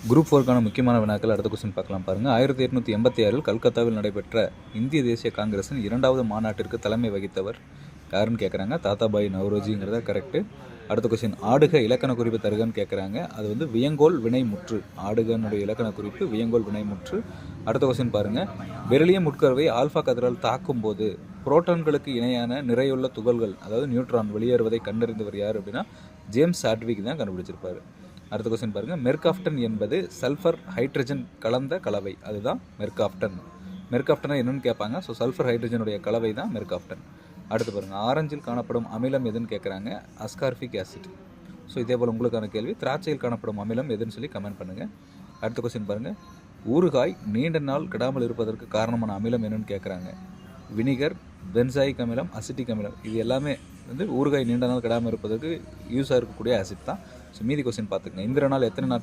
Group 4க்கான முக்கியமான வினாக்கள் அடுத்த கொஸ்டின் பார்க்கலாம் பாருங்கள். 1886 கல்கத்தாவில் நடைபெற்ற இந்திய தேசிய காங்கிரஸின் 2வது மாநாட்டிற்கு தலைமை வகித்தவர் யாருன்னு கேட்குறாங்க. தாத்தாபாய் நவ்ரோஜிங்கிறத கரெக்டு. அடுத்த கொஸ்டின், ஆடுக இலக்கண குறிப்பு தருகன்னு கேட்குறாங்க. அது வியங்கோல் வினைமுற்று. ஆடுகனுடைய இலக்கண குறிப்பு வியங்கோல் வினைமுற்று. அடுத்த கொஸ்டின் பாருங்கள். பெரிலியம் உட்கருவை ஆல்ஃபா கதிரால் தாக்கும் போது புரோட்டான்களுக்கு இணையான நிறையுள்ள துகள்கள் அதாவது நியூட்ரான் வெளியேறுவதை கண்டறிந்தவர் யார் அப்படின்னா ஜேம்ஸ் சாட்விக் தான் கண்டுபிடிச்சிருப்பார். அடுத்த கொஸ்டின் பாருங்கள். மெர்காப்டன் என்பது சல்ஃபர் ஹைட்ரஜன் கலந்த கலவை, அதுதான் மெர்காப்டன். மெர்காப்டனா என்னன்னு கேட்பாங்க. ஸோ சல்ஃபர் ஹைட்ரஜனுடைய கலவை தான் மெர்காப்டன். அடுத்து பாருங்கள். ஆரஞ்சில் காணப்படும் அமிலம் எதுன்னு கேட்குறாங்க. Ascorbic acid. ஸோ இதே போல் உங்களுக்கான கேள்வி, திராட்சையில் காணப்படும் அமிலம் எதுன்னு சொல்லி கமெண்ட் பண்ணுங்கள். அடுத்த கொஸ்டின் பாருங்கள். ஊறுகாய் நீண்ட நாள் கெடாமல் இருப்பதற்கு காரணமான அமிலம் என்னன்னு கேட்குறாங்க. வினிகர், பென்சாயிக் அமிலம், அசிட்டிக் அமிலம். இது எல்லாமே ஊறுகாய் நீண்ட நாள் கெடாமல் இருப்பதற்கு யூஸாக இருக்கக்கூடிய ஆசிட் தான். ஸோ மீதி கொஸ்டின் பார்த்துக்கங்க. இந்திர நாள் எத்தனை நாட்கள்